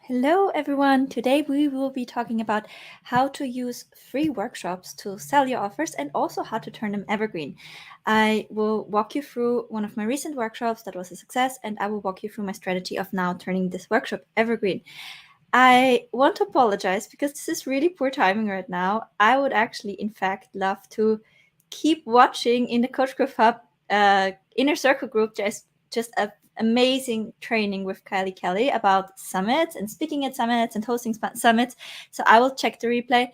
Hello everyone! Today we will be talking about how to use free workshops to sell your offers and also how to turn them evergreen. I will walk you through one of my recent workshops that was a success, and I will walk you through my strategy of now turning this workshop evergreen. I want to apologize because this is really poor timing right now. I would actually, in fact, love to keep watching in the Coach Growth Hub inner circle group. There's just a amazing training with Kylie Kelly about summits and speaking at summits and hosting summits. So I will check the replay.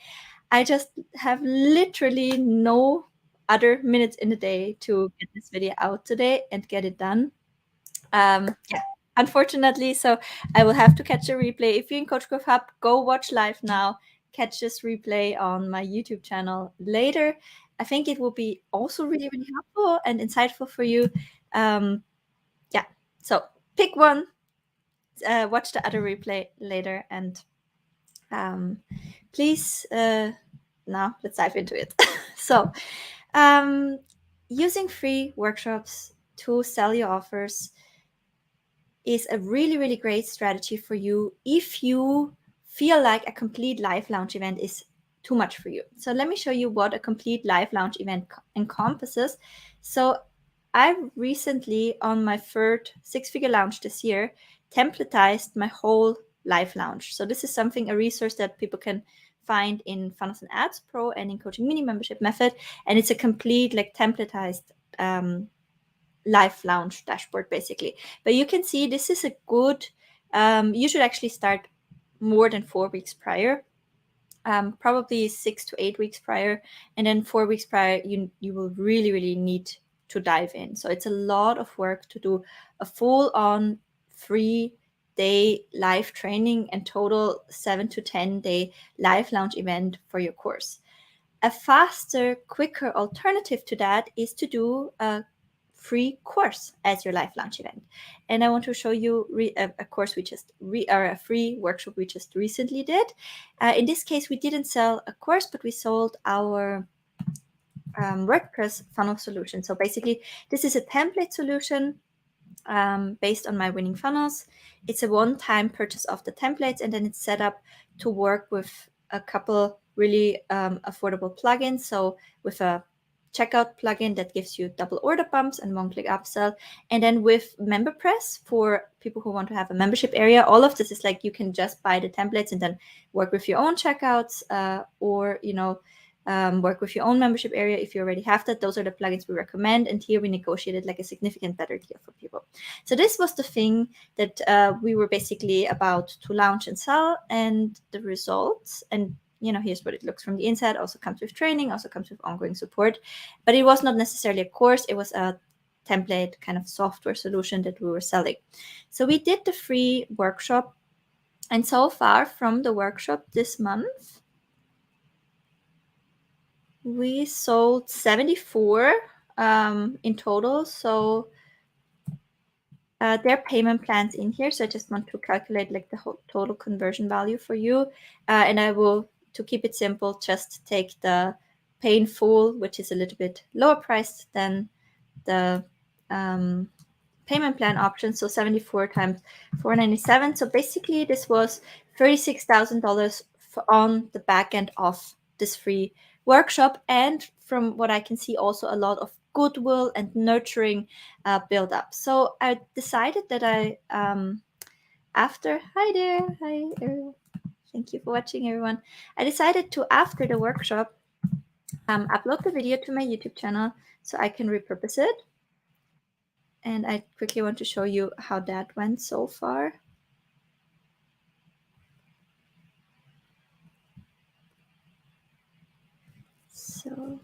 I just have literally no other minutes in the day to get this video out today and get it done. Yeah, unfortunately, so I will have to catch a replay. If you're in Coach Growth Hub, go watch live now. Catch this replay on my YouTube channel later. I think it will be also really, really helpful and insightful for you. Yeah, so pick one, watch the other replay later, and please, now let's dive into it. So, using free workshops to sell your offers is a really, really great strategy for you if you feel like a complete live launch event is too much for you. So let me show you what a complete live launch event encompasses. So I recently, on my third six-figure launch this year, templatized my whole live launch. So this is a resource that people can find in Funnels and Ads Pro and in Coaching Mini Membership Method. And it's a complete templatized live launch dashboard basically. But you can see this is a good, you should actually start more than 4 weeks prior, probably 6 to 8 weeks prior, and then 4 weeks prior you will really, really need to dive in. So it's a lot of work to do a full-on 3-day live training and total 7 to 10 day live launch event for your course. A faster, quicker alternative to that is to do a free course as your live launch event. And I want to show you a course or a free workshop we just recently did. In this case, we didn't sell a course, but we sold our WordPress funnel solution. So basically, this is a template solution based on my winning funnels. It's a one-time purchase of the templates, and then it's set up to work with a couple really affordable plugins. So with a checkout plugin that gives you double order bumps and one-click upsell, and then with MemberPress for people who want to have a membership area. All of this is you can just buy the templates and then work with your own checkouts, or work with your own membership area if you already have that. Those are the plugins we recommend, and here we negotiated a significant better deal for people. So this was the thing that we were basically about to launch and sell, and the results, and here's what it looks from the inside. Also comes with training, also comes with ongoing support, but it was not necessarily a course. It was a template kind of software solution that we were selling. So we did the free workshop, and so far from the workshop this month, we sold 74 in total. So there are payment plans in here. So I just want to calculate the whole total conversion value for you. And I will, to keep it simple, just take the pay in full, which is a little bit lower priced than the payment plan option. So 74 times $497. So basically this was $36,000 on the back end of this free workshop, and from what I can see, also a lot of goodwill and nurturing build up. So I decided that hi there, hi everyone. Thank you for watching, everyone. I decided to, after the workshop, upload the video to my YouTube channel so I can repurpose it. And I quickly want to show you how that went so far. So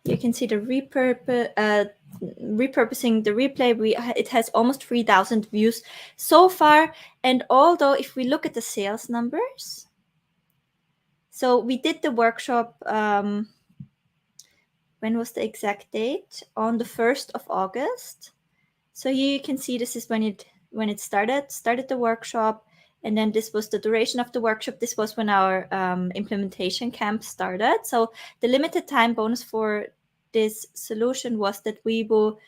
you can see the repurposing the replay. It has almost 3,000 views so far. And although if we look at the sales numbers, so we did the workshop, when was the exact date? On the 1st of August. So here you can see this is when it started the workshop. And then this was the duration of the workshop. This was when our implementation camp started. So the limited time bonus for this solution was that we will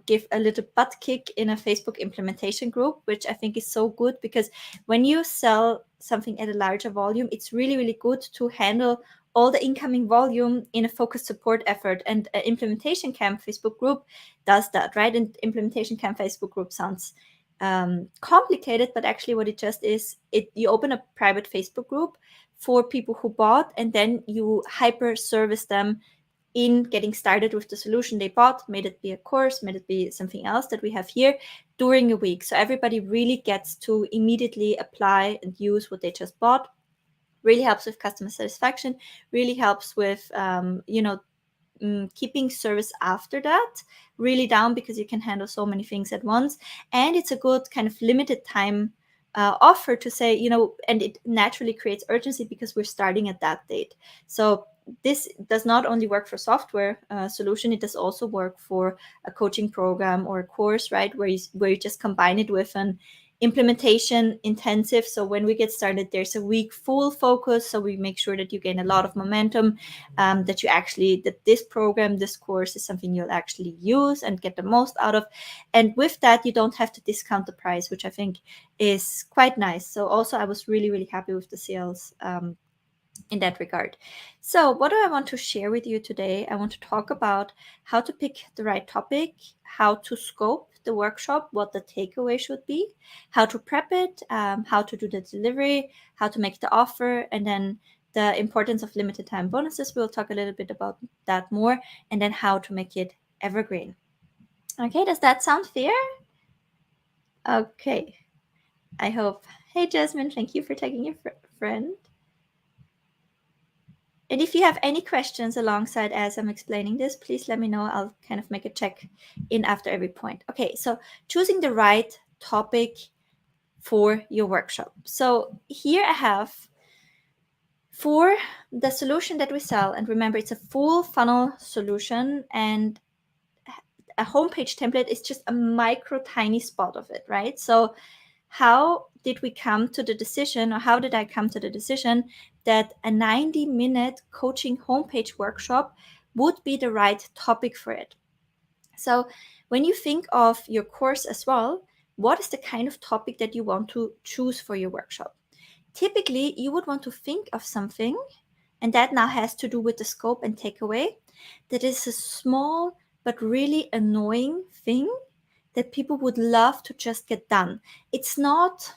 give a little butt kick in a Facebook implementation group, which I think is so good, because when you sell something at a larger volume, it's really, really good to handle all the incoming volume in a focused support effort. And implementation camp Facebook group does that, right? And implementation camp Facebook group sounds complicated, but actually what it just is, you open a private Facebook group for people who bought, and then you hyper service them in getting started with the solution they bought, made it be a course, made it be something else that we have here, during a week. So everybody really gets to immediately apply and use what they just bought. Really helps with customer satisfaction, really helps with keeping service after that really down, because you can handle so many things at once. And it's a good kind of limited time offer to say, and it naturally creates urgency because we're starting at that date. So this does not only work for software solution, it does also work for a coaching program or a course, right? Where you just combine it with an implementation intensive. So when we get started, there's a week full focus. So we make sure that you gain a lot of momentum, that this program, this course is something you'll actually use and get the most out of. And with that, you don't have to discount the price, which I think is quite nice. So also I was really, really happy with the sales in that regard. So what do I want to share with you today? I want to talk about how to pick the right topic, how to scope the workshop, what the takeaway should be, how to prep it, how to do the delivery, how to make the offer, and then the importance of limited time bonuses. We'll talk a little bit about that more, and then how to make it evergreen. Okay, does that sound fair? Okay, I hope. Hey, Jasmine, thank you for taking your friend. And if you have any questions alongside as I'm explaining this, please let me know. I'll kind of make a check in after every point. Okay, so choosing the right topic for your workshop. So here I have for the solution that we sell, and remember it's a full funnel solution, and a homepage template is just a micro tiny spot of it, right? So how did we come to the decision, or how did I come to the decision that a 90-minute coaching homepage workshop would be the right topic for it? So when you think of your course as well, what is the kind of topic that you want to choose for your workshop? Typically, you would want to think of something, and that now has to do with the scope and takeaway, that is a small but really annoying thing that people would love to just get done. It's not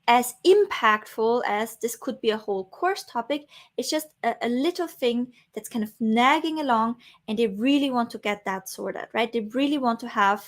as impactful as this could be a whole course topic. It's just a little thing that's kind of nagging along, and they really want to get that sorted, right? They really want to have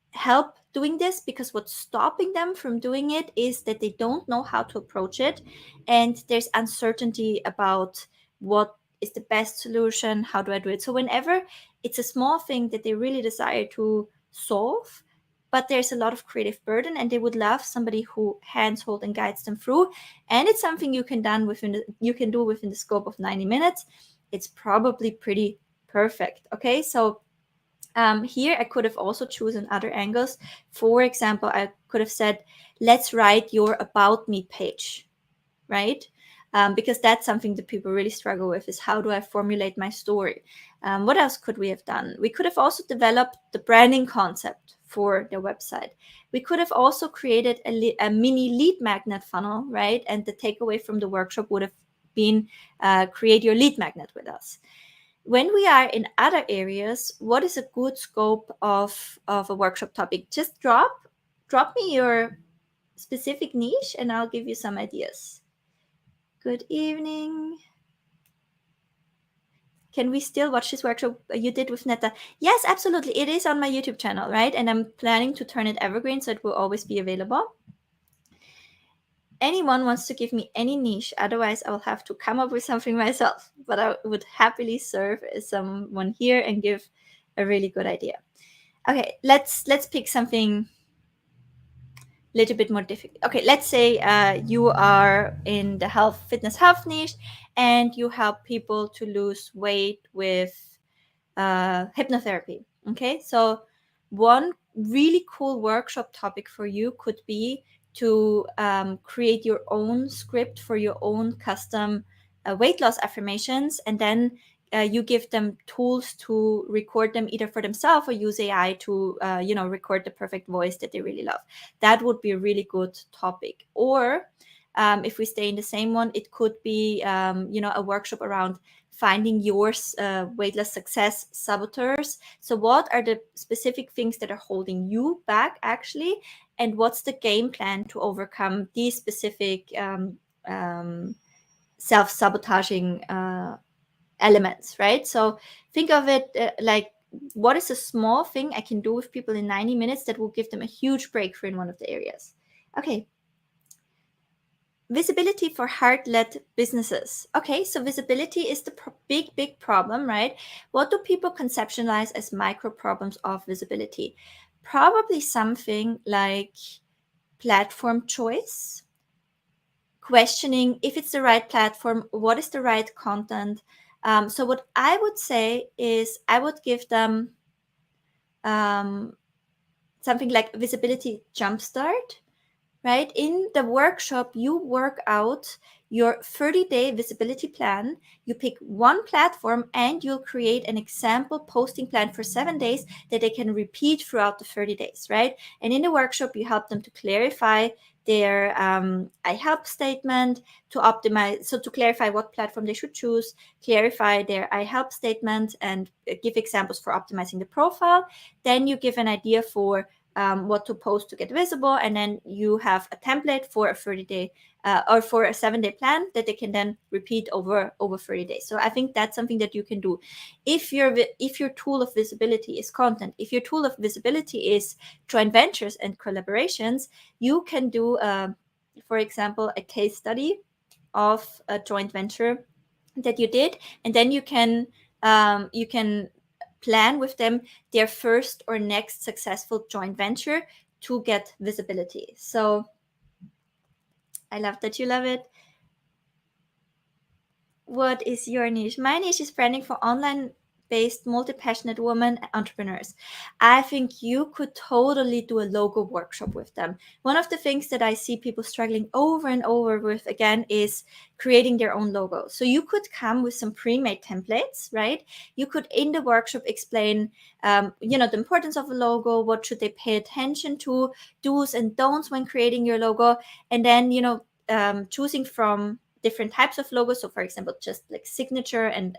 help doing this, because what's stopping them from doing it is that they don't know how to approach it, and there's uncertainty about what is the best solution, how do I do it. So whenever it's a small thing that they really desire to solve, but there's a lot of creative burden, and they would love somebody who hands hold and guides them through, and it's something you can do within the scope of 90 minutes, it's probably pretty perfect. Okay, so here I could have also chosen other angles. For example, I could have said, let's write your about me page, right? Because that's something that people really struggle with, is how do I formulate my story? What else could we have done? We could have also developed the branding concept for their website. We could have also created a mini lead magnet funnel, right? And the takeaway from the workshop would have been create your lead magnet with us. When we are in other areas, what is a good scope of a workshop topic? Just drop me your specific niche, and I'll give you some ideas. Good evening. Can we still watch this workshop you did with Netta? Yes, absolutely. It is on my YouTube channel, right? And I'm planning to turn it evergreen, so it will always be available. Anyone wants to give me any niche, otherwise I will have to come up with something myself. But I would happily serve as someone here and give a really good idea. Okay, let's pick something a little bit more difficult. Okay, let's say you are in the fitness health niche, and you help people to lose weight with hypnotherapy. Okay, so one really cool workshop topic for you could be to create your own script for your own custom weight loss affirmations, and then you give them tools to record them either for themselves or use AI to, record the perfect voice that they really love. That would be a really good topic. Or if we stay in the same one, it could be, a workshop around finding your weight loss success saboteurs. So what are the specific things that are holding you back actually? And what's the game plan to overcome these specific self-sabotaging elements, right? So think of it like, what is a small thing I can do with people in 90 minutes that will give them a huge breakthrough in one of the areas? Okay. Visibility for heart-led businesses. Okay, so visibility is the big problem, right? What do people conceptualize as micro problems of visibility? Probably something like platform choice, questioning if it's the right platform, what is the right content. So what I would say is I would give them something like visibility jumpstart, right? In the workshop, you work out your 30-day visibility plan. You pick one platform and you'll create an example posting plan for 7 days that they can repeat throughout the 30 days, right? And in the workshop, you help them to clarify their I help statement, to optimize, so to clarify what platform they should choose, clarify their I help statement, and give examples for optimizing the profile. Then you give an idea for what to post to get visible, and then you have a template for a 30-day or for a 7-day plan that they can then repeat over 30 days. So I think that's something that you can do. If your tool of visibility is content, if your tool of visibility is joint ventures and collaborations, you can do, for example, a case study of a joint venture that you did, and then you can plan with them their first or next successful joint venture to get visibility. So I love that you love it. What is your niche? My niche is branding for online-based, multi-passionate women entrepreneurs. I think you could totally do a logo workshop with them. One of the things that I see people struggling over and over with again is creating their own logo. So you could come with some pre-made templates, right? You could in the workshop explain, the importance of a logo, what should they pay attention to, do's and don'ts when creating your logo, and then choosing from different types of logos. So for example, just like signature and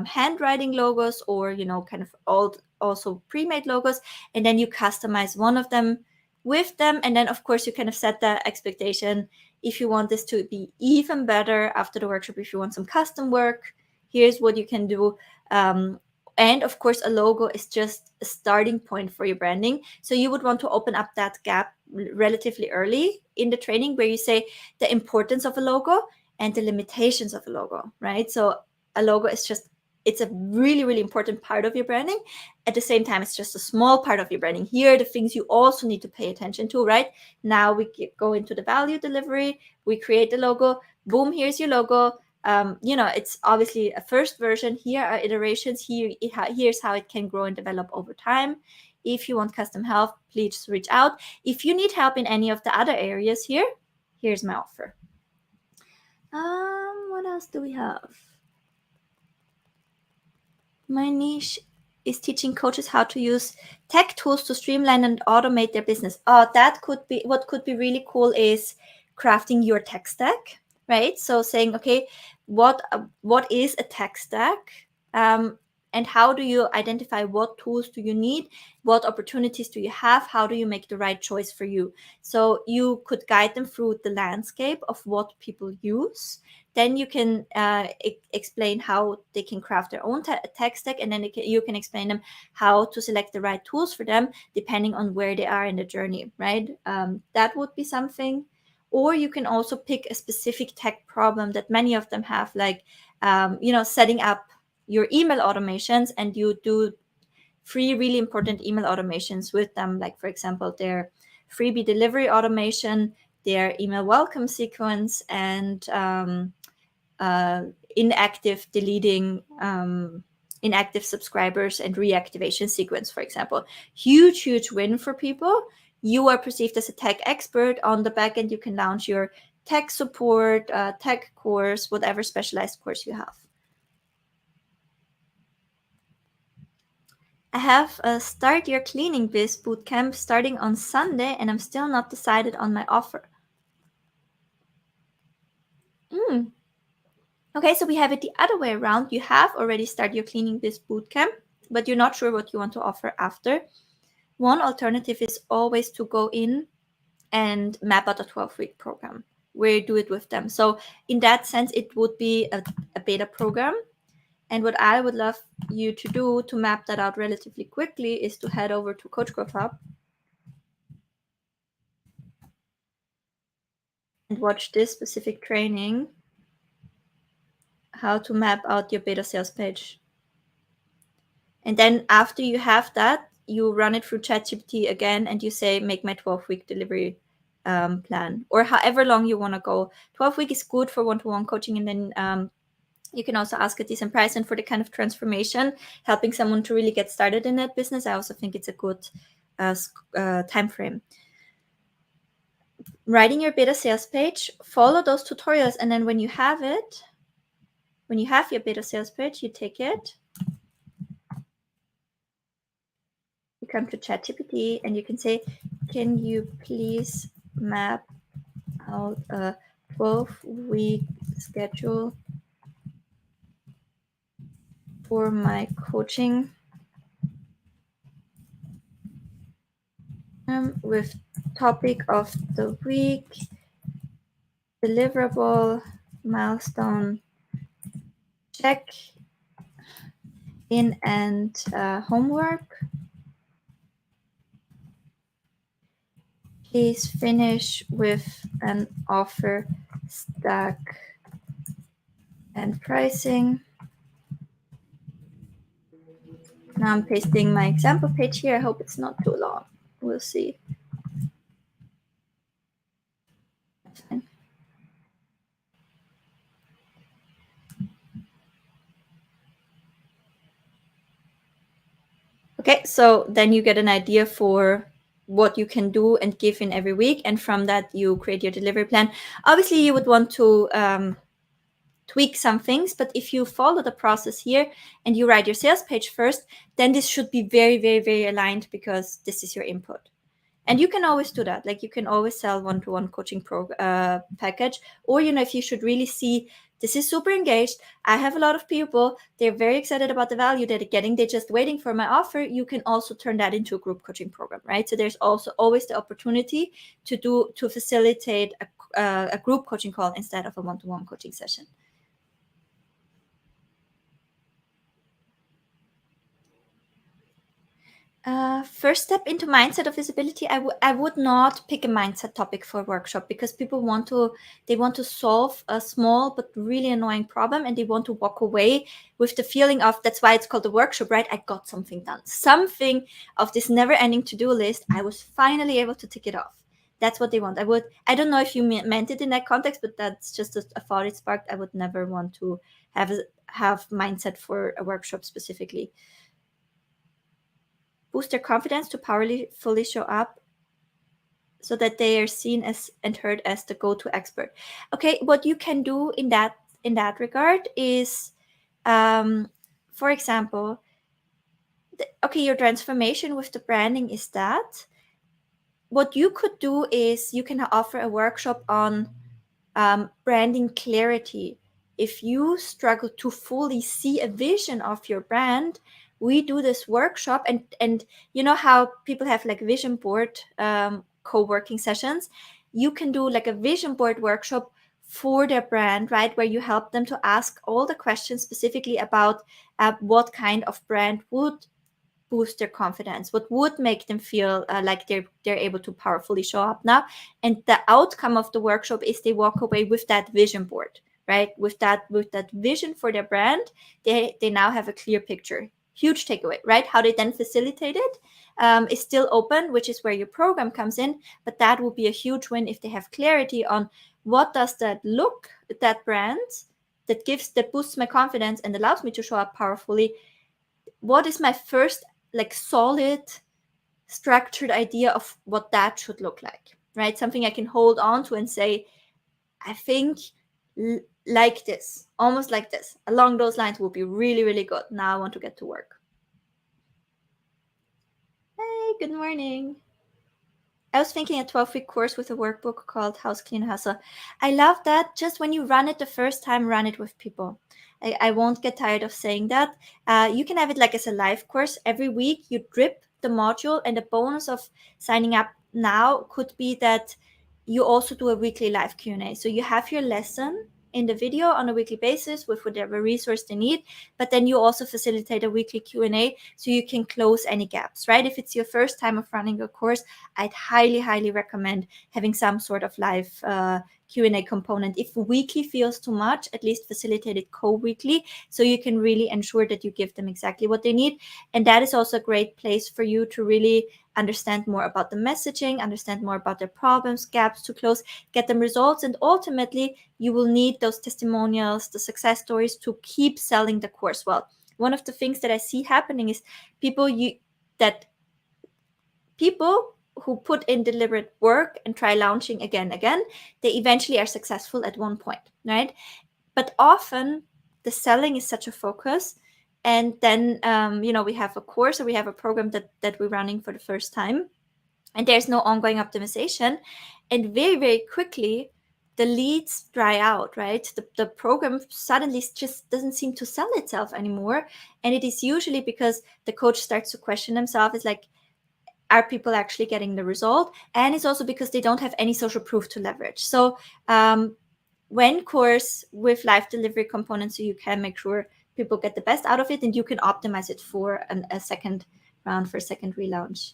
handwriting logos, or kind of also pre-made logos, and then you customize one of them with them. And then of course you kind of set the expectation, if you want this to be even better after the workshop, if you want some custom work, here's what you can do. And of course, a logo is just a starting point for your branding. So you would want to open up that gap relatively early in the training, where you say the importance of a logo and the limitations of a logo, right? So a logo is just, it's a really, really important part of your branding. At the same time, it's just a small part of your branding. Here are the things you also need to pay attention to, right? Now we go into the value delivery, we create the logo, boom, here's your logo. It's obviously a first version. Here are iterations. Here's how it can grow and develop over time. If you want custom help, please reach out. If you need help in any of the other areas here, here's my offer. What else do we have? My niche is teaching coaches how to use tech tools to streamline and automate their business. That could be, what could be really cool is crafting your tech stack, right? So saying, okay, what is a tech stack? And how do you identify what tools do you need? What opportunities do you have? How do you make the right choice for you? So you could guide them through the landscape of what people use. Then you can explain how they can craft their own tech stack, and then you can explain them how to select the right tools for them depending on where they are in the journey, right? That would be something. Or you can also pick a specific tech problem that many of them have, like setting up your email automations, and you do 3 really important email automations with them, like for example their freebie delivery automation, their email welcome sequence, and inactive deleting inactive subscribers and reactivation sequence, for example. Huge win for people. You are perceived as a tech expert. On the back end, you can launch your tech support, tech course, whatever specialized course you have. I have a Start Your Cleaning Biz bootcamp starting on Sunday, and I'm still not decided on my offer. Okay, so we have it the other way around. You have already started your Cleaning Biz bootcamp, but you're not sure what you want to offer after. One alternative is always to go in and map out a 12-week program where you do it with them. So in that sense, it would be a beta program. And what I would love you to do to map that out relatively quickly is to head over to Coach Growth Hub and watch this specific training, how to map out your beta sales page. And then after you have that, you run it through ChatGPT again and you say, make my 12-week delivery plan, or however long you want to go. 12-week is good for one-to-one coaching, and then you can also ask a decent price. And for the kind of transformation, helping someone to really get started in that business, I also think it's a good time frame. Writing your beta sales page, follow those tutorials, and then when you have your beta sales page, you take it, you come to ChatGPT, and you can say, can you please map out a 12-week schedule for my coaching with topic of the week, deliverable, milestone, check in, and homework. Please finish with an offer stack and pricing. Now I'm pasting my example page here. I hope it's not too long. We'll see. That's fine. Okay, so then you get an idea for what you can do and give in every week. And from that, you create your delivery plan. Obviously, you would want to tweak some things, but if you follow the process here and you write your sales page first, then this should be very, very, very aligned, because this is your input. And you can always do that. Like, you can always sell one-to-one coaching package, or if you should really see this is super engaged, I have a lot of people, they're very excited about the value that they're getting, they're just waiting for my offer, you can also turn that into a group coaching program, right? So there's also always the opportunity to facilitate a group coaching call instead of a one-to-one coaching session. First step into mindset of visibility, I would not pick a mindset topic for a workshop, because people want to solve a small but really annoying problem, and they want to walk away with the feeling of, that's why it's called a workshop, right? I got something done, something of this never-ending to-do list. I was finally able to tick it off. That's what they want. I don't know if you meant it in that context, but that's just a thought it sparked. I would never want to have mindset for a workshop specifically. Boost their confidence to powerfully show up so that they are seen as and heard as the go-to expert. Okay, what you can do in that regard is, for example, your transformation with the branding is that. What you could do is you can offer a workshop on branding clarity. If you struggle to fully see a vision of your brand, we do this workshop, and you know how people have like vision board co-working sessions. You can do like a vision board workshop for their brand, right, where you help them to ask all the questions specifically about what kind of brand would boost their confidence, what would make them feel like they're able to powerfully show up now. And the outcome of the workshop is they walk away with that vision board, right? With that vision for their brand, they now have a clear picture. Huge takeaway, right? How they then facilitate it is still open, which is where your program comes in. But that will be a huge win if they have clarity on what does that look, that brand that boosts my confidence and allows me to show up powerfully. What is my first like solid structured idea of what that should look like, right? Something I can hold on to and say, I think like this, almost like this, along those lines will be really, really good. Now I want to get to work. good morning. I was thinking a 12-week course with a workbook called House Clean Hustle. I love that. Just when you run it the first time, run it with people. I won't get tired of saying that. You can have it like as a live course. Every week you drip the module, and the bonus of signing up now could be that you also do a weekly live Q&A. So you have your lesson in the video on a weekly basis with whatever resource they need, but then you also facilitate a weekly Q&A so you can close any gaps, right? If it's your first time of running a course, I'd highly recommend having some sort of live Q&A component. If weekly feels too much, at least facilitate it co-weekly so you can really ensure that you give them exactly what they need. And that is also a great place for you to really understand more about the messaging, understand more about their problems, gaps to close, get them results, and ultimately you will need those testimonials, the success stories to keep selling the course well. One of the things that I see happening is people who put in deliberate work and try launching again, they eventually are successful at one point, right? But often the selling is such a focus. And then, we have a course or we have a program that we're running for the first time, and there's no ongoing optimization. And very quickly, the leads dry out, right? The program suddenly just doesn't seem to sell itself anymore. And it is usually because the coach starts to question themselves. It's like, are people actually getting the result? And it's also because they don't have any social proof to leverage. So when course with live delivery components, so you can make sure people get the best out of it, and you can optimize it for a second round, for a second relaunch.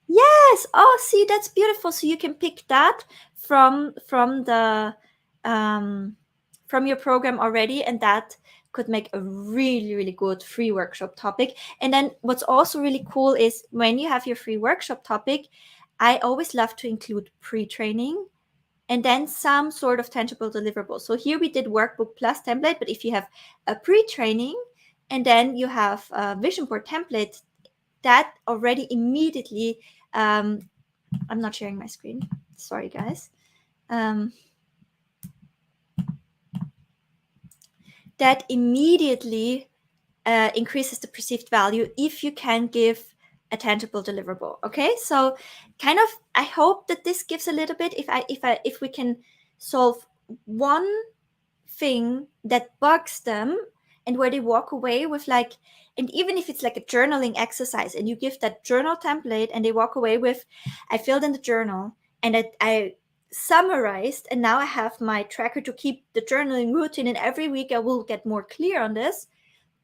Yes. Oh, see, that's beautiful. So you can pick that from the from your program already, and that could make a really good free workshop topic. And then what's also really cool is when you have your free workshop topic, I always love to include pre-training and then some sort of tangible deliverable. So here we did workbook plus template, but if you have a pre-training and then you have a vision board template, that already immediately, I'm not sharing my screen, sorry guys, that immediately increases the perceived value if you can give a tangible deliverable. Okay, so kind of, I hope that this gives a little bit, if we can solve one thing that bugs them and where they walk away with like, and even if it's like a journaling exercise and you give that journal template and they walk away with, I filled in the journal and I summarized, and now I have my tracker to keep the journaling routine, and every week I will get more clear on this.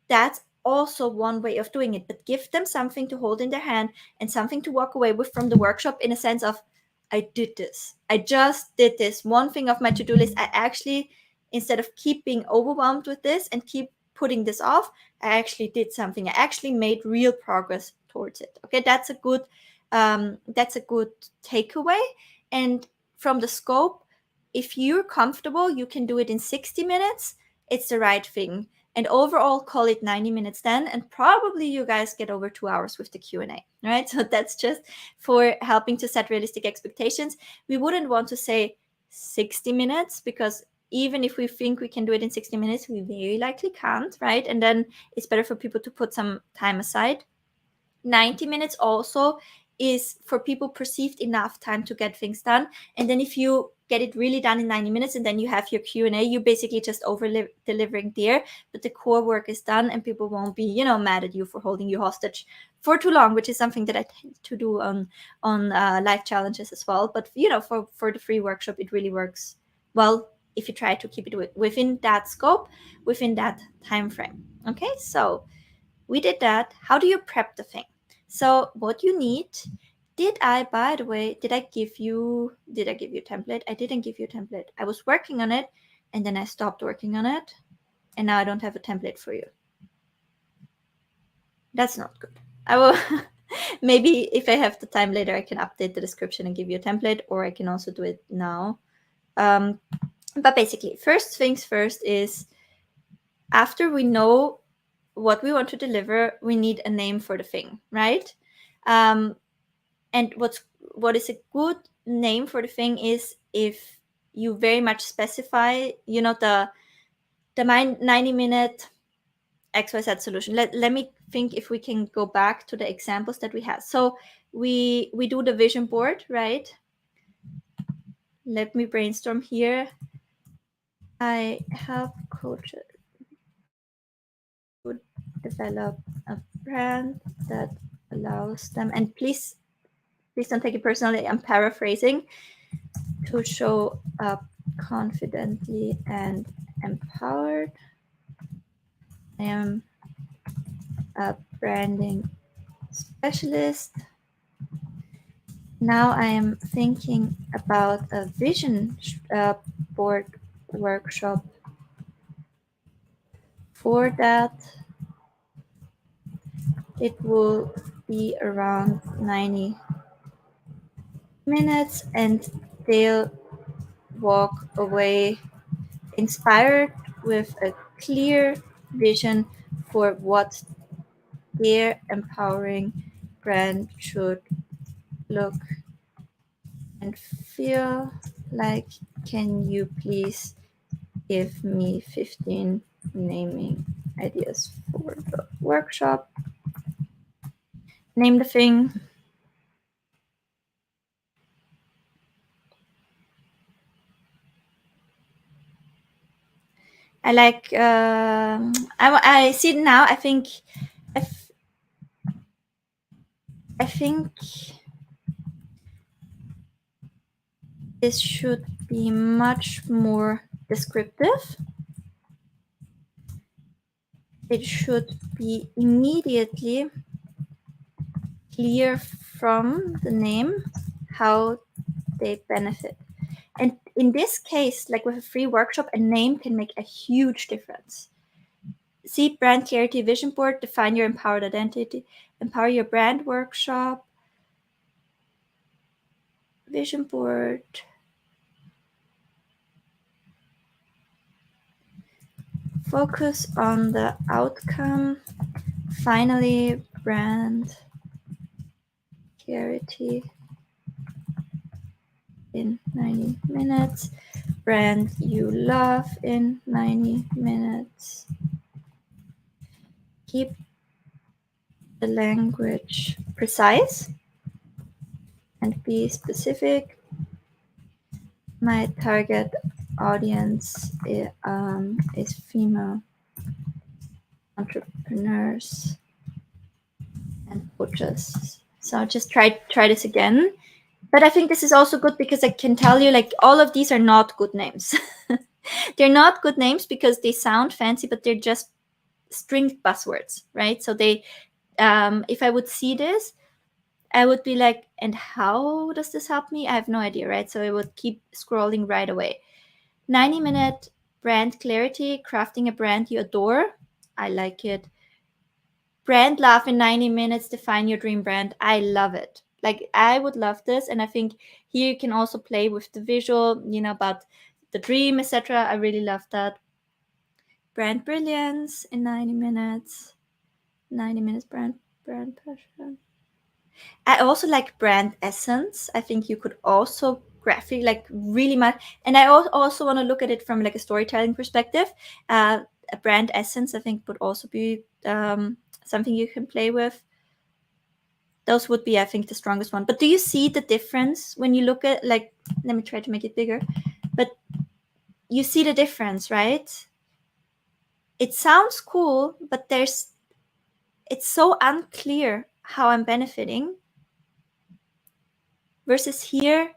That's also one way of doing it, but give them something to hold in their hand and something to walk away with from the workshop, in a sense of, I did this. I just did this one thing off my to-do list. I actually, instead of keep being overwhelmed with this and keep putting this off, I actually did something. I actually made real progress towards it. Okay, that's a good takeaway. And from the scope, if you're comfortable, you can do it in 60 minutes. It's the right thing. And overall, call it 90 minutes then, and probably you guys get over 2 hours with the Q&A, right? So that's just for helping to set realistic expectations. We wouldn't want to say 60 minutes, because even if we think we can do it in 60 minutes, we very likely can't, right? And then it's better for people to put some time aside. 90 minutes also is for people perceived enough time to get things done. And then if you get it really done in 90 minutes and then you have your Q&A, you basically just over delivering there, but the core work is done and people won't be, mad at you for holding you hostage for too long, which is something that I tend to do on life challenges as well. But for the free workshop, it really works well if you try to keep it within that scope, within that time frame. Okay, so we did that. How do you prep the thing? So what you need, by the way, did I give you a template? I didn't give you a template. I was working on it and then I stopped working on it, and now I don't have a template for you. That's not good. I will maybe if I have the time later, I can update the description and give you a template, or I can also do it now. But basically, first things first is, after we know what we want to deliver, we need a name for the thing, right? And what is a good name for the thing is if you very much specify, the 90-minute XYZ solution. Let me think if we can go back to the examples that we had. So we do the vision board, right? Let me brainstorm here. I help coaches to develop a brand that allows them, and please don't take it personally, I'm paraphrasing, to show up confidently and empowered. I am a branding specialist. Now I am thinking about a vision board workshop. For that, it will be around 90 minutes, and they'll walk away inspired with a clear vision for what their empowering brand should look and feel like. Can you please give me 15 naming ideas for the workshop? Name the thing. I like. I see it now. I think this should be much more descriptive. It should be immediately clear from the name how they benefit. And in this case, like with a free workshop, a name can make a huge difference. See brand clarity vision board, define your empowered identity, empower your brand workshop, vision board. Focus on the outcome. Finally, brand clarity in 90 minutes. Brand you love in 90 minutes. Keep the language precise and be specific. My target audience is female entrepreneurs and coaches. So just try this again. But I think this is also good because I can tell you, like, all of these are not good names. They're not good names because they sound fancy, but they're just string buzzwords, right? So they, if I would see this, I would be like, and how does this help me? I have no idea, right? So I would keep scrolling right away. 90-minute brand clarity, crafting a brand you adore. I like it. Brand love in 90 minutes, define your dream brand. I love it. Like, I would love this. And I think here you can also play with the visual, about the dream, etc. I really love that. Brand brilliance in 90 minutes. 90 minutes brand passion. I also like brand essence. I think you could also graphic, like, really much. And I also want to look at it from like a storytelling perspective. A brand essence, I think, would also be something you can play with. Those would be, I think, the strongest one. But do you see the difference when you look at, like, let me try to make it bigger. But you see the difference, right? It sounds cool, but it's so unclear how I'm benefiting. Versus here,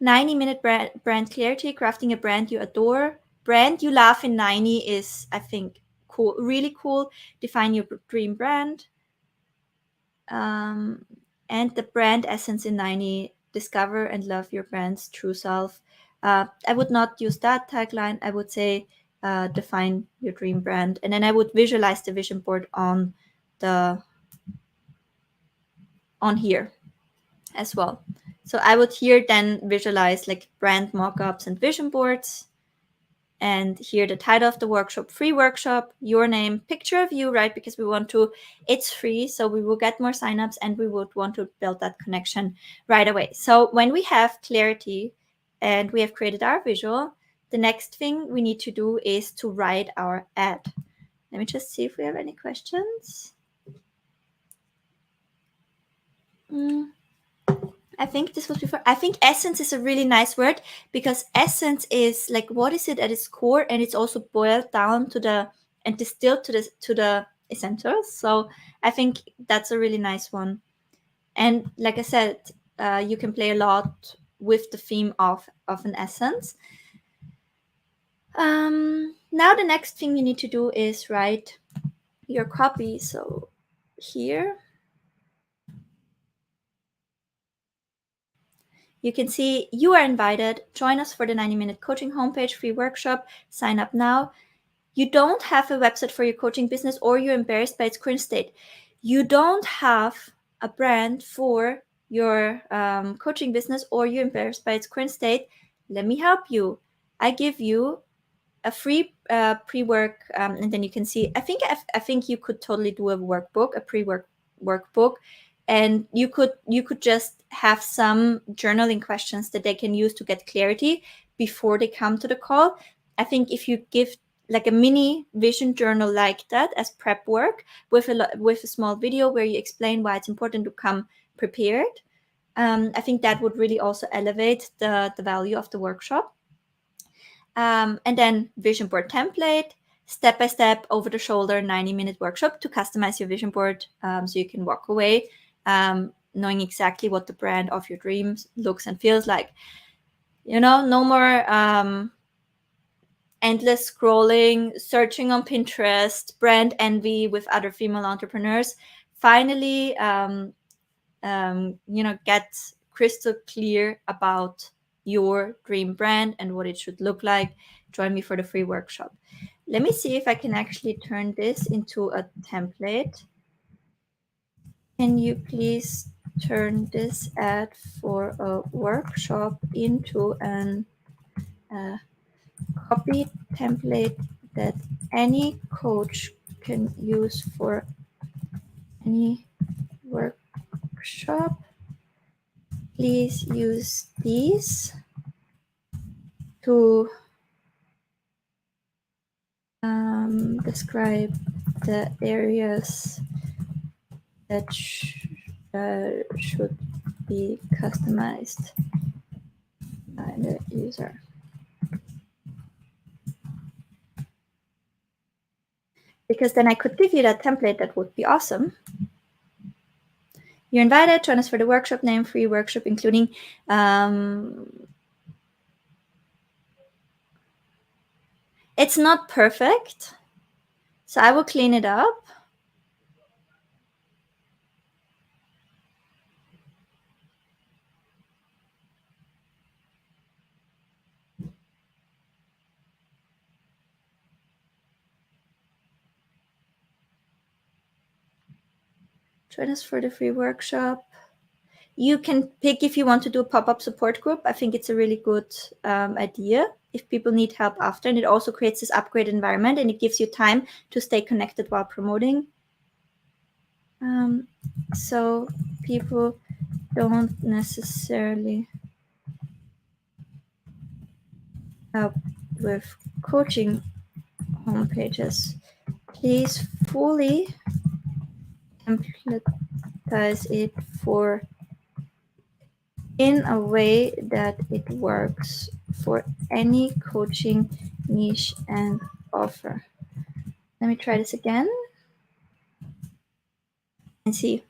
90-minute brand clarity, crafting a brand you adore. Brand you love in 90 is, I think, cool, really cool. Define your dream brand. And the brand essence in 90, discover and love your brand's true self. I would not use that tagline. I would say define your dream brand. And then I would visualize the vision board on here as well. So I would here then visualize like brand mockups and vision boards. And here the title of the workshop, free workshop, your name, picture of you, right? Because we want to, it's free, so we will get more signups and we would want to build that connection right away. So when we have clarity and we have created our visual, the next thing we need to do is to write our ad. Let me just see if we have any questions. I think this was before. I think essence is a really nice word because essence is like what is it at its core, and it's also boiled down to the and distilled to the essentials. So I think that's a really nice one. And like I said, you can play a lot with the theme of an essence. Now the next thing you need to do is write your copy. So here you can see you are invited. Join us for the 90-minute coaching homepage free workshop. Sign up now. You don't have a website for your coaching business or you're embarrassed by its current state. You don't have a brand for your coaching business or you're embarrassed by its current state. Let me help you. I give you a free pre-work, and then you can see. I think you could totally do a workbook, a pre-work workbook, and you could just have some journaling questions that they can use to get clarity before they come to the call. I think if you give like a mini vision journal like that as prep work with a small video where you explain why it's important to come prepared, I think that would really also elevate the value of the workshop. And then vision board template, step-by-step, over-the-shoulder 90-minute workshop to customize your vision board, so you can walk away knowing exactly what the brand of your dreams looks and feels like. No more endless scrolling, searching on Pinterest, brand envy with other female entrepreneurs. Finally, get crystal clear about your dream brand and what it should look like. Join me for the free workshop. Let me see if I can actually turn this into a template. Can you please turn this ad for a workshop into an copy template that any coach can use for any workshop? Please use these to describe the areas that should be customized by the user. Because then I could give you that template. That would be awesome. You're invited. Join us for the workshop. Name free workshop, including it's not perfect, so I will clean it up. Join us for the free workshop. You can pick if you want to do a pop-up support group. I think it's a really good idea if people need help after, and it also creates this upgrade environment and it gives you time to stay connected while promoting. So people don't necessarily help with coaching homepages. Please fully templatize it for in a way that it works for any coaching niche and offer. Let me try this again and see.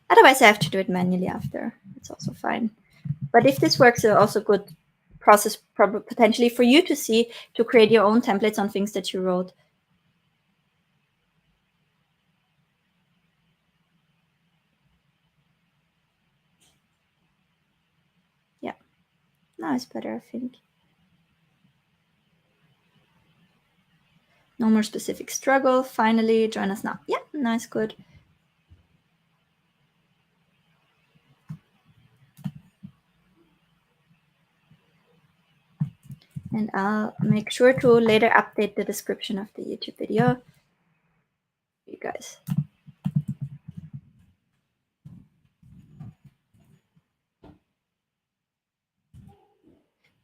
Otherwise, I have to do it manually after. It's also fine. But if this works, it's also good process potentially for you to see to create your own templates on things that you wrote. Yeah, now it's better, I think. No more specific struggle. Finally, join us now. Yeah, nice, good. And I'll make sure to later update the description of the YouTube video for you guys.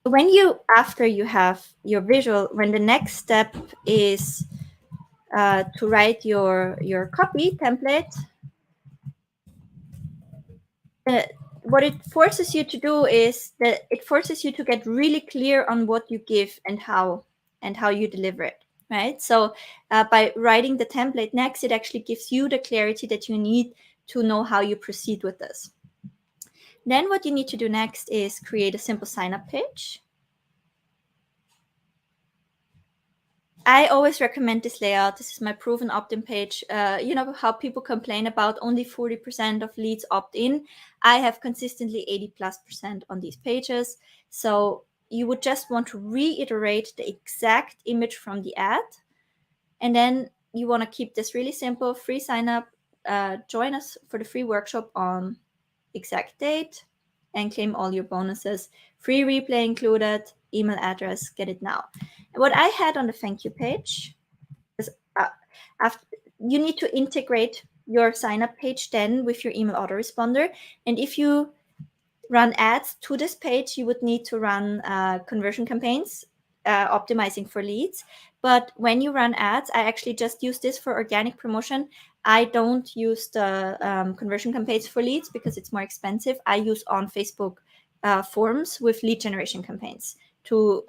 When after you have your visual, when the next step is to write your copy template, what it forces you to do is that it forces you to get really clear on what you give and how you deliver it, right? So by writing the template next, it actually gives you the clarity that you need to know how you proceed with this. Then what you need to do next is create a simple sign-up page. I always recommend this layout. This is my proven opt-in page. You know how people complain about only 40% of leads opt in. I have consistently 80+% on these pages. So you would just want to reiterate the exact image from the ad. And then you want to keep this really simple, free sign up, join us for the free workshop on exact date and claim all your bonuses. Free replay included, email address, get it now. And what I had on the thank you page is after you need to integrate your sign up page then with your email autoresponder. And if you run ads to this page, you would need to run conversion campaigns, optimizing for leads. But when you run ads, I actually just use this for organic promotion. I don't use the conversion campaigns for leads because it's more expensive. I use on Facebook forms with lead generation campaigns to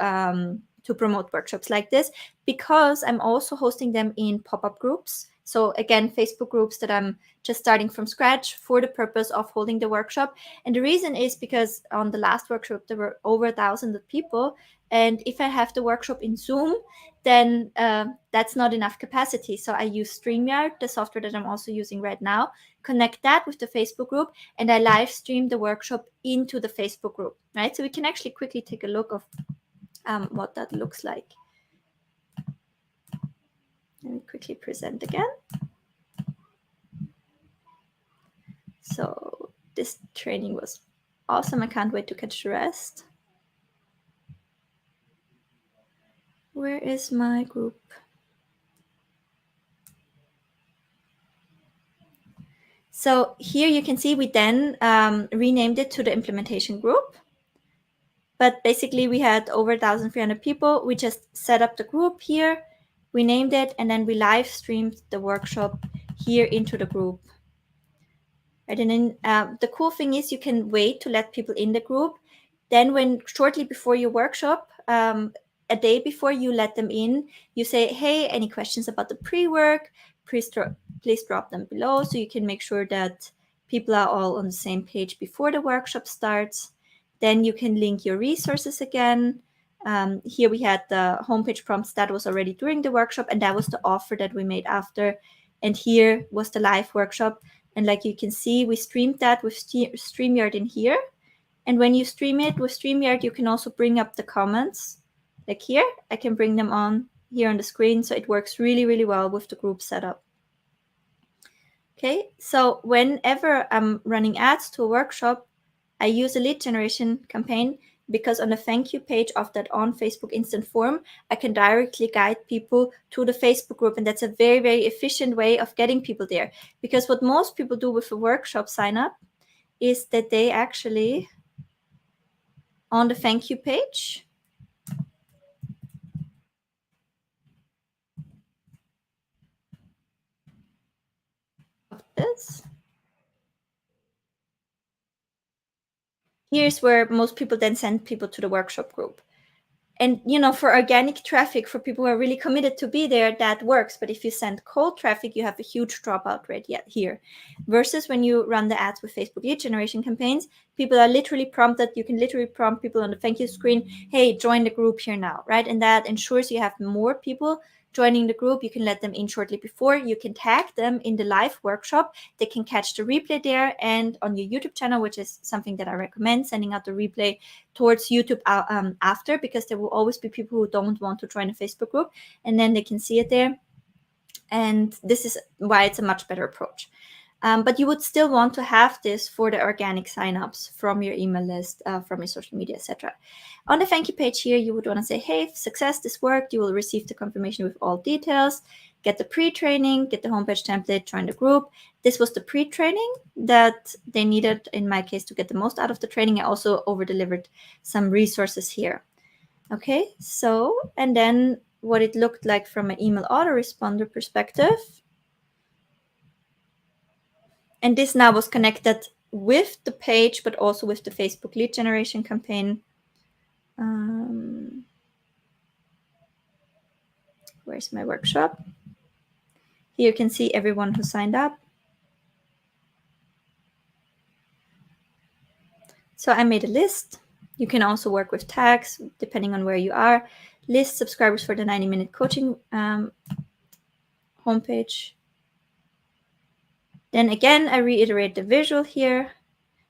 promote workshops like this, because I'm also hosting them in pop-up groups. So again, Facebook groups that I'm just starting from scratch for the purpose of holding the workshop. And the reason is because on the last workshop, there were over 1,000 people. And if I have the workshop in Zoom, then that's not enough capacity. So I use StreamYard, the software that I'm also using right now, connect that with the Facebook group, and I live stream the workshop into the Facebook group, right? So we can actually quickly take a look of what that looks like. Let me quickly present again. So this training was awesome. I can't wait to catch the rest. Where is my group? So here you can see we then renamed it to the implementation group. But basically we had over 1,300 people. We just set up the group here, we named it, and then we live streamed the workshop here into the group. Right? And then the cool thing is you can wait to let people in the group. Then when shortly before your workshop, a day before you let them in, you say, hey, any questions about the pre-work, please drop them below, so you can make sure that people are all on the same page before the workshop starts. Then you can link your resources again. Here we had the homepage prompts that was already during the workshop, and that was the offer that we made after. And here was the live workshop. And like you can see, we streamed that with StreamYard in here. And when you stream it with StreamYard, you can also bring up the comments. Like here, I can bring them on here on the screen. So it works really, really well with the group setup. Okay, so whenever I'm running ads to a workshop, I use a lead generation campaign, because on the thank you page of that on Facebook instant form, I can directly guide people to the Facebook group. And that's a very, very efficient way of getting people there. Because what most people do with a workshop sign up is that they actually, on the thank you page, of this, here's where most people then send people to the workshop group. And, you know, for organic traffic, for people who are really committed to be there, that works. But if you send cold traffic, you have a huge dropout rate here. Versus when you run the ads with Facebook lead generation campaigns, people are literally prompted. You can literally prompt people on the thank you screen, hey, join the group here now, right? And that ensures you have more people joining the group. You can let them in shortly before. You can tag them in the live workshop. They can catch the replay there and on your YouTube channel, which is something that I recommend, sending out the replay towards YouTube after, because there will always be people who don't want to join a Facebook group, and then they can see it there. And this is why it's a much better approach. But you would still want to have this for the organic signups from your email list, from your social media, etc. On the thank you page here, you would want to say, hey, success, this worked. You will receive the confirmation with all details. Get the pre-training, get the homepage template, join the group. This was the pre-training that they needed, in my case, to get the most out of the training. I also over-delivered some resources here. Okay, so, and then what it looked like from an email autoresponder perspective. And this now was connected with the page, but also with the Facebook lead generation campaign. Where's my workshop? Here you can see everyone who signed up. So I made a list. You can also work with tags depending on where you are. List subscribers for the 90-minute coaching homepage. Then again, I reiterate the visual here.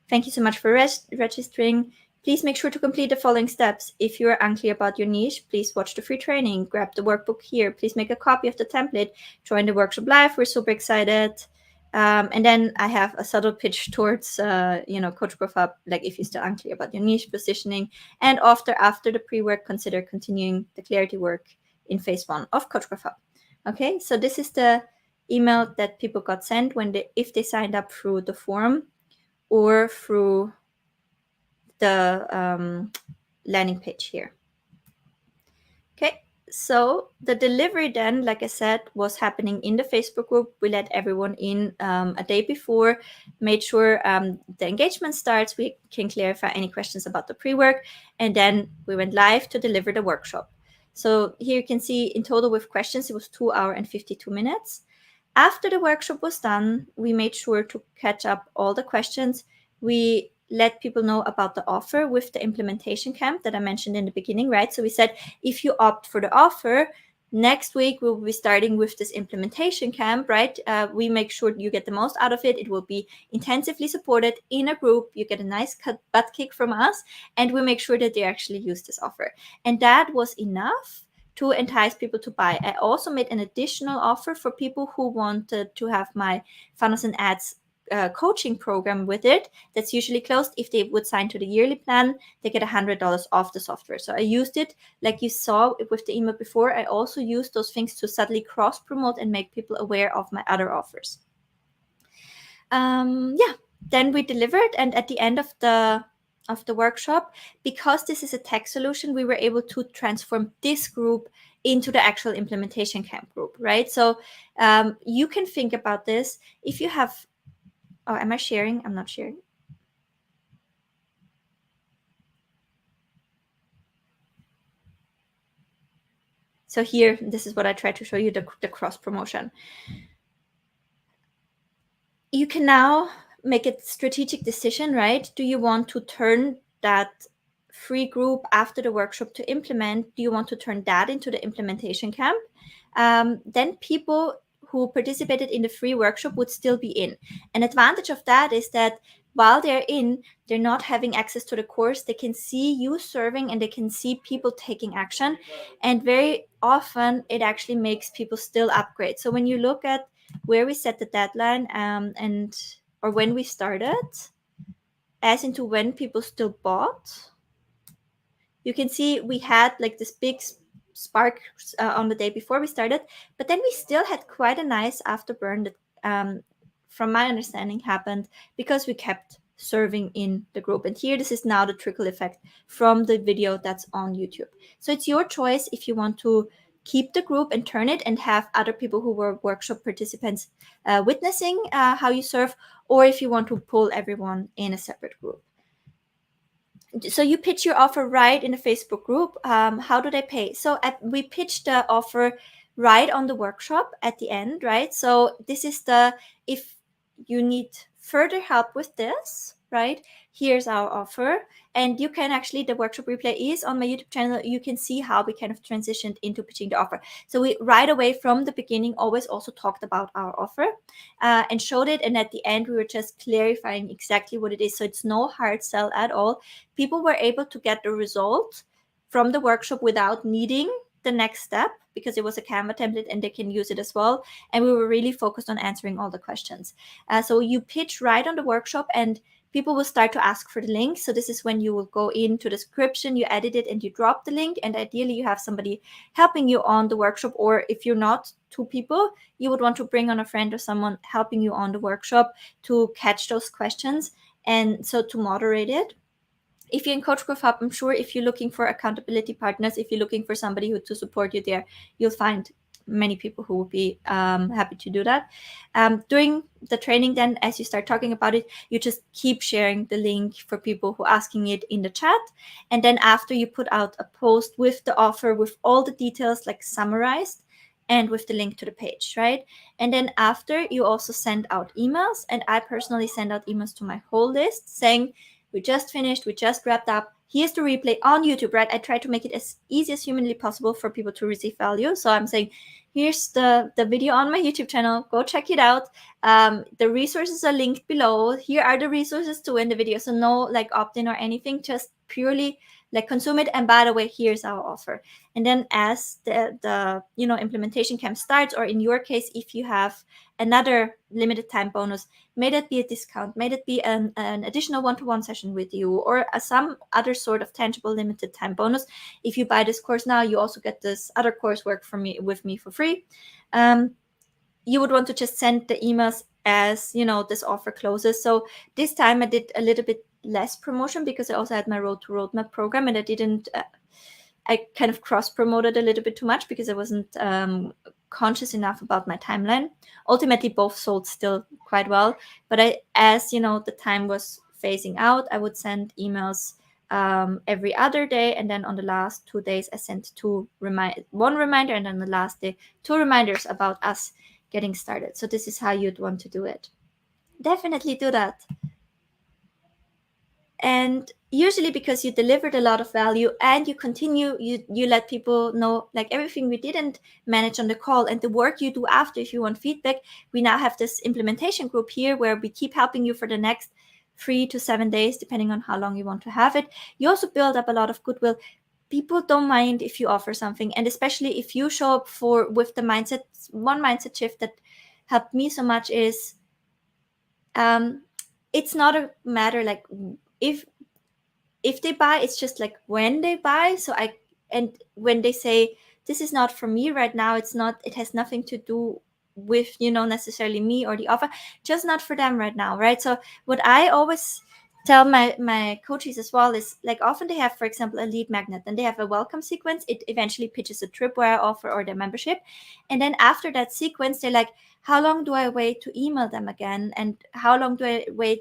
Thank you so much for registering. Please make sure to complete the following steps. If you are unclear about your niche, please watch the free training. Grab the workbook here. Please make a copy of the template. Join the workshop live. We're super excited. And then I have a subtle pitch towards, Coach Growth Hub, like if you're still unclear about your niche positioning. And after the pre-work, consider continuing the clarity work in phase 1 of Coach Growth Hub. Okay, so this is the email that people got sent if they signed up through the form or through the landing page here. Okay, so the delivery then, like I said, was happening in the Facebook group. We let everyone in a day before, made sure the engagement starts. We can clarify any questions about the pre-work, and then we went live to deliver the workshop. So here you can see in total with questions, it was 2 hours and 52 minutes. After the workshop was done, we made sure to catch up all the questions. We let people know about the offer with the implementation camp that I mentioned in the beginning, right? So we said, if you opt for the offer, next week we'll be starting with this implementation camp, right? We make sure you get the most out of it. It will be intensively supported in a group. You get a nice butt kick from us, and we make sure that they actually use this offer. And that was enough to entice people to buy. I also made an additional offer for people who wanted to have my funnels and ads coaching program with it. That's usually closed. If they would sign to the yearly plan, they get $100 off the software. So I used it like you saw with the email before. I also used those things to subtly cross promote and make people aware of my other offers. Then we delivered, and at the end of the workshop, because this is a tech solution, we were able to transform this group into the actual implementation camp group, right? So you can think about this. If you have, am I sharing? I'm not sharing. So here, this is what I tried to show you, the cross promotion. You can now make a strategic decision, right? Do you want to turn that free group after the workshop to implement? Do you want to turn that into the implementation camp? Then people who participated in the free workshop would still be in. An advantage of that is that while they're in, they're not having access to the course. They can see you serving and they can see people taking action. And very often it actually makes people still upgrade. So when you look at where we set the deadline or when we started, as into when people still bought, you can see we had like this big spark on the day before we started, but then we still had quite a nice afterburn that, from my understanding, happened because we kept serving in the group. And here, this is now the trickle effect from the video that's on YouTube. So it's your choice if you want to keep the group and turn it and have other people who were workshop participants witnessing how you serve, or if you want to pull everyone in a separate group. So you pitch your offer right in the Facebook group. How do they pay? So we pitched the offer right on the workshop at the end, right? So this is if you need further help with this, right? Here's our offer. And you can actually, the workshop replay is on my YouTube channel. You can see how we kind of transitioned into pitching the offer. So we right away from the beginning always also talked about our offer and showed it. And at the end, we were just clarifying exactly what it is. So it's no hard sell at all. People were able to get the result from the workshop without needing the next step because it was a CANVA template and they can use it as well. And we were really focused on answering all the questions. So you pitch right on the workshop and people will start to ask for the link. So this is when you will go into the description, you edit it and you drop the link. And ideally you have somebody helping you on the workshop, or if you're not 2 people, you would want to bring on a friend or someone helping you on the workshop to catch those questions and so to moderate it. if you're in Coach Growth Hub, I'm sure if you're looking for accountability partners, if you're looking for somebody to support you there, you'll find many people who will be happy to do that. During the training, then, as you start talking about it, you just keep sharing the link for people who are asking it in the chat. And then after, you put out a post with the offer, with all the details like summarized, and with the link to the page, right? And then after, you also send out emails. And I personally send out emails to my whole list saying, we just finished, we just wrapped up. Here's the replay on YouTube, right? I try to make it as easy as humanly possible for people to receive value. So I'm saying, here's the video on my YouTube channel. Go check it out. The resources are linked below. Here are the resources to win the video. So no like opt-in or anything, just purely like consume it. And by the way, here's our offer. And then as the implementation camp starts, or in your case, if you have another limited time bonus, may that be a discount, may that be an additional one-to-one session with you, or some other sort of tangible limited time bonus. If you buy this course now, you also get this other coursework with me for free. You would want to just send the emails as this offer closes. So this time I did a little bit less promotion because I also had my Road to Roadmap program, and I kind of cross-promoted a little bit too much because I wasn't conscious enough about my timeline. Ultimately, both sold still quite well, but as the time was phasing out, I would send emails every other day, and then on the last 2 days, I sent one reminder, and then the last day, 2 reminders about us getting started. So this is how you'd want to do it. Definitely do that. And usually, because you delivered a lot of value and you continue, you let people know like everything we didn't manage on the call and the work you do after. If you want feedback, we now have this implementation group here where we keep helping you for the next 3 to 7 days, depending on how long you want to have it. You also build up a lot of goodwill. People don't mind if you offer something, and especially if you show up with the mindset. One mindset shift that helped me so much is it's not a matter like if they buy, it's just like when they buy. And when they say this is not for me right now, it has nothing to do with necessarily me or the offer, just not for them right now, right? So what I always tell my coaches as well is, like, often they have, for example, a lead magnet, and they have a welcome sequence. It eventually pitches a tripwire offer or their membership, and then after that sequence, they're like, how long do I wait to email them again, and how long do I wait,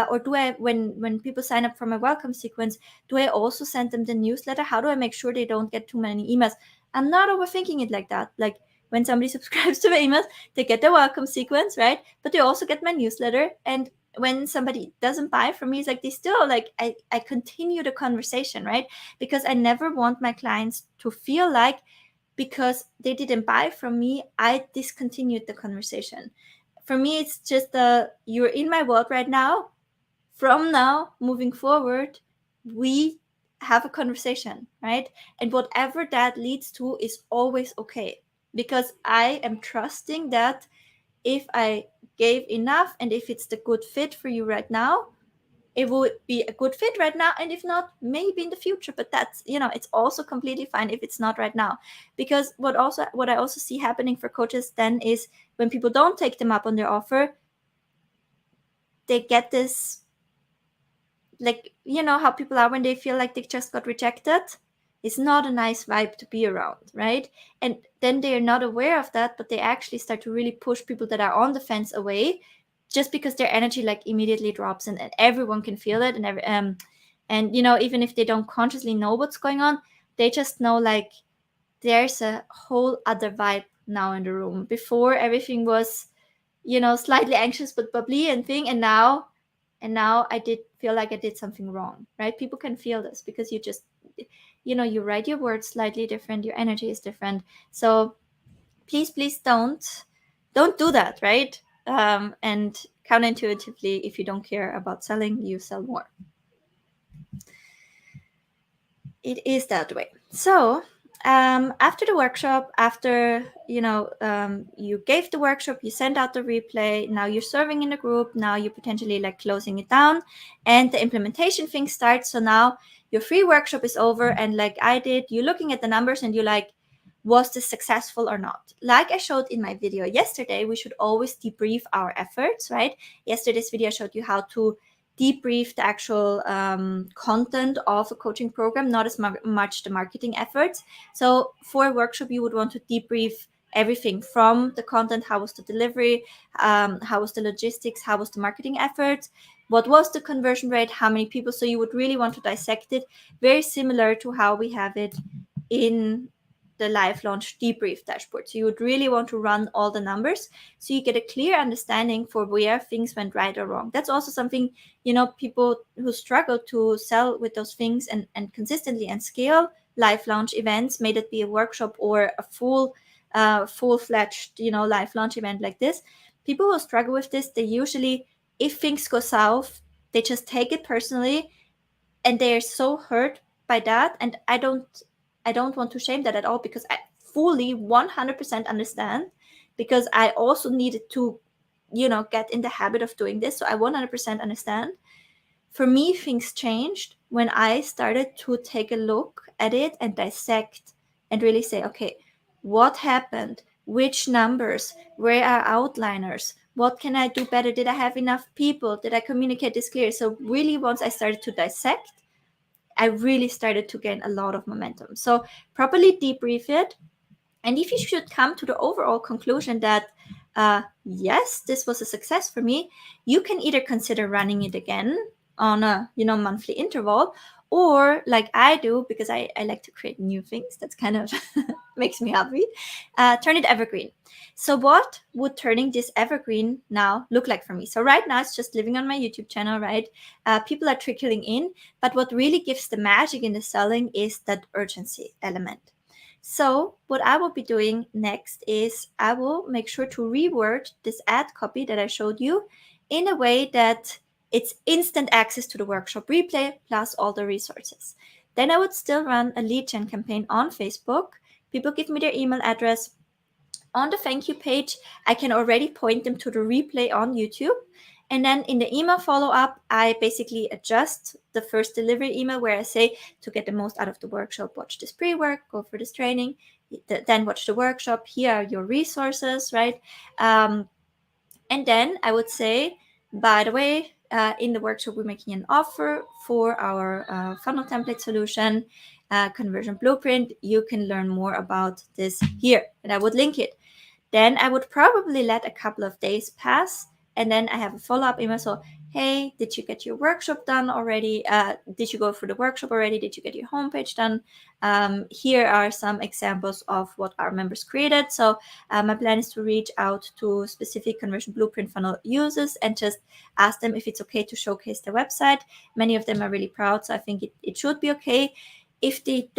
or do I, when people sign up for my welcome sequence, do I also send them the newsletter? How do I make sure they don't get too many emails? I'm not overthinking it like that. Like, when somebody subscribes to my emails, they get the welcome sequence, right? But they also get my newsletter. And when somebody doesn't buy from me, it's like they still, like, I continue the conversation, right? Because I never want my clients to feel like because they didn't buy from me, I discontinued the conversation. For me, it's just you're in my world right now. From now moving forward, we have a conversation, right? And whatever that leads to is always okay, because I am trusting that if I gave enough and if it's the good fit for you right now, it would be a good fit right now. And if not, maybe in the future. But that's, it's also completely fine if it's not right now. Because what I also see happening for coaches then is, when people don't take them up on their offer, they get this, like, how people are when they feel like they just got rejected. It's not a nice vibe to be around, right? And then they're not aware of that, but they actually start to really push people that are on the fence away, just because their energy like immediately drops, and everyone can feel it. And even if they don't consciously know what's going on, they just know, like, there's a whole other vibe now in the room. Before, everything was slightly anxious but bubbly and thing, and now I did feel like I did something wrong, right? People can feel this because you just you write your words slightly different, your energy is different. So please don't do that, right? And counterintuitively, if you don't care about selling, you sell more. It is that way. So after the workshop, after you gave the workshop, you sent out the replay, now you're serving in a group, now you're potentially like closing it down, and the implementation thing starts. So now your free workshop is over, and like I did, you're looking at the numbers and you're like, was this successful or not? Like I showed in my video yesterday, we should always debrief our efforts, right? Yesterday's video showed you how to debrief the actual content of a coaching program, not as much the marketing efforts. So for a workshop, you would want to debrief everything from the content, how was the delivery, how was the logistics, how was the marketing effort, what was the conversion rate, how many people. So you would really want to dissect it, very similar to how we have it in the live launch debrief dashboard. So you would really want to run all the numbers so you get a clear understanding for where things went right or wrong. That's also something, people who struggle to sell with those things and consistently and scale live launch events, may that be a workshop or a full-fledged, live launch event like this. People who struggle with this, they usually, if things go south, they just take it personally and they're so hurt by that. And I don't want to shame that at all, because I fully 100% understand, because I also needed to, get in the habit of doing this. So I 100% understand. For me, things changed when I started to take a look at it and dissect and really say, okay, what happened? Which numbers? Where are outliners? What can I do better? Did I have enough people? Did I communicate this clear? So really, once I started to dissect, I really started to gain a lot of momentum. So properly debrief it. And if you should come to the overall conclusion that, yes, this was a success for me, you can either consider running it again on a monthly interval, or like I do, because I like to create new things. That's kind of makes me happy. Turn it evergreen. So what would turning this evergreen now look like for me? So right now it's just living on my YouTube channel, right? People are trickling in, but what really gives the magic in the selling is that urgency element. So what I will be doing next is I will make sure to reword this ad copy that I showed you in a way that it's instant access to the workshop replay plus all the resources. Then I would still run a lead gen campaign on Facebook. People give me their email address. On the thank you page, I can already point them to the replay on YouTube. And then in the email follow-up, I basically adjust the first delivery email where I say, to get the most out of the workshop, watch this pre-work, go for this training, then watch the workshop. Here are your resources, right? And then I would say, by the way, in the workshop, we're making an offer for our funnel template solution, conversion blueprint. You can learn more about this here, and I would link it. Then I would probably let a couple of days pass, and then I have a follow-up email. So, hey, did you get your workshop done already? Did you go through the workshop already? Did you get your homepage done? Here are some examples of what our members created. So my plan is to reach out to specific conversion blueprint funnel users and just ask them if it's okay to showcase their website. Many of them are really proud, so I think it should be okay. If they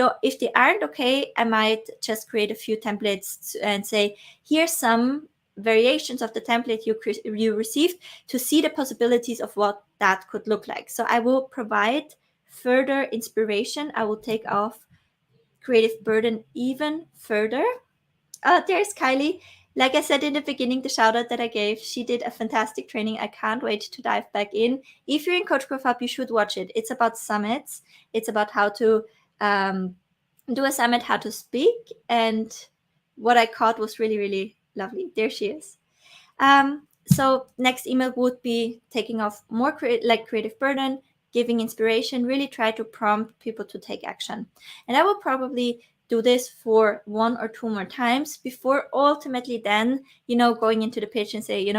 aren't okay, I might just create a few templates and say, here's some variations of the template you received to see the possibilities of what that could look like. So I will provide further inspiration. I will take off creative burden even further. There's Kylie. Like I said in the beginning, the shout out that I gave, she did a fantastic training. I can't wait to dive back in. If you're in Coach Growth Hub, you should watch it. It's about summits. It's about how to do a summit, how to speak. And what I caught was really, really lovely. There she is. So next email would be taking off more creative burden, giving inspiration, really try to prompt people to take action. And I will probably do this for 1 or 2 more times before ultimately then, going into the pitch and say,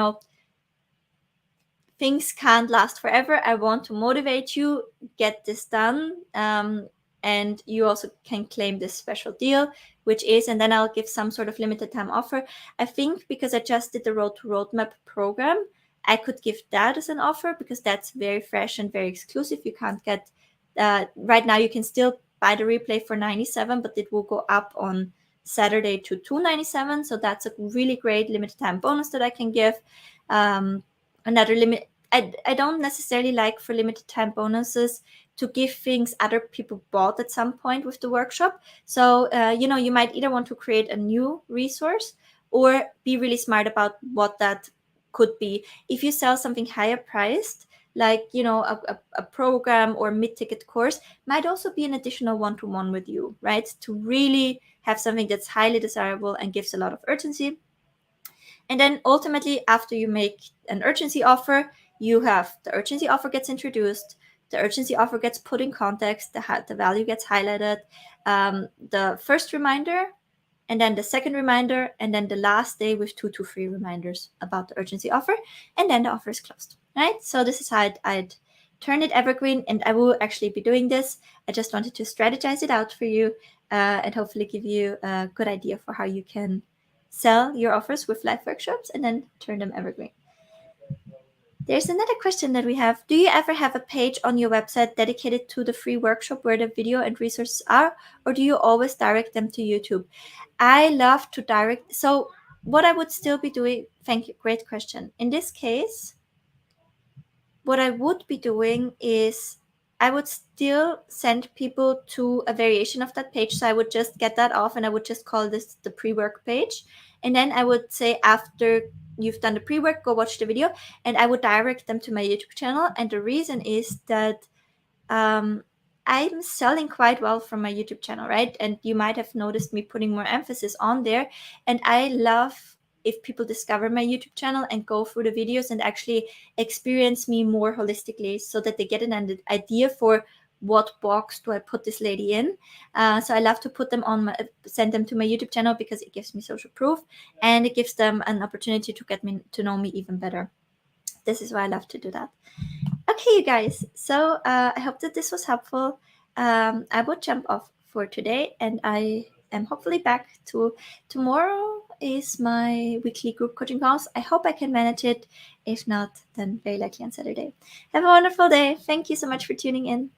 things can't last forever. I want to motivate you, get this done. And you also can claim this special deal, which is, and then I'll give some sort of limited time offer. I think because I just did the Road to Roadmap program, I could give that as an offer because that's very fresh and very exclusive. You can't get, right now you can still buy the replay for $97, but it will go up on Saturday to $297. So that's a really great limited time bonus that I can give. Another limit, I don't necessarily like for limited time bonuses to give things other people bought at some point with the workshop. So, you might either want to create a new resource or be really smart about what that could be. If you sell something higher priced, like, a program or mid-ticket course, might also be an additional one-to-one with you, right? To really have something that's highly desirable and gives a lot of urgency. And then ultimately, after you make an urgency offer, you have the urgency offer gets introduced, the urgency offer gets put in context, the value gets highlighted, the first reminder, and then the second reminder, and then the last day with 2 to 3 reminders about the urgency offer, and then the offer is closed, right? So this is how I'd turn it evergreen, and I will actually be doing this. I just wanted to strategize it out for you and hopefully give you a good idea for how you can sell your offers with live workshops and then turn them evergreen. There's another question that we have. Do you ever have a page on your website dedicated to the free workshop where the video and resources are, or do you always direct them to YouTube? I love to direct. So what I would still be doing, thank you, great question. In this case, what I would be doing is I would still send people to a variation of that page. So I would just get that off and I would just call this the pre-work page. And then I would say, after you've done the pre-work, go watch the video. And I would direct them to my YouTube channel. And the reason is that I'm selling quite well from my YouTube channel, right? And you might have noticed me putting more emphasis on there. And I love if people discover my YouTube channel and go through the videos and actually experience me more holistically, so that they get an idea for what box do I put this lady in. So I love to put them on send them to my YouTube channel because it gives me social proof and it gives them an opportunity to get me to know me even better. This is why I love to do that. Okay, you guys. So I hope that this was helpful. I will jump off for today, and I am hopefully back to tomorrow. Is my weekly group coaching calls. I hope I can manage it. If not, then very likely on Saturday. Have a wonderful day. Thank you so much for tuning in.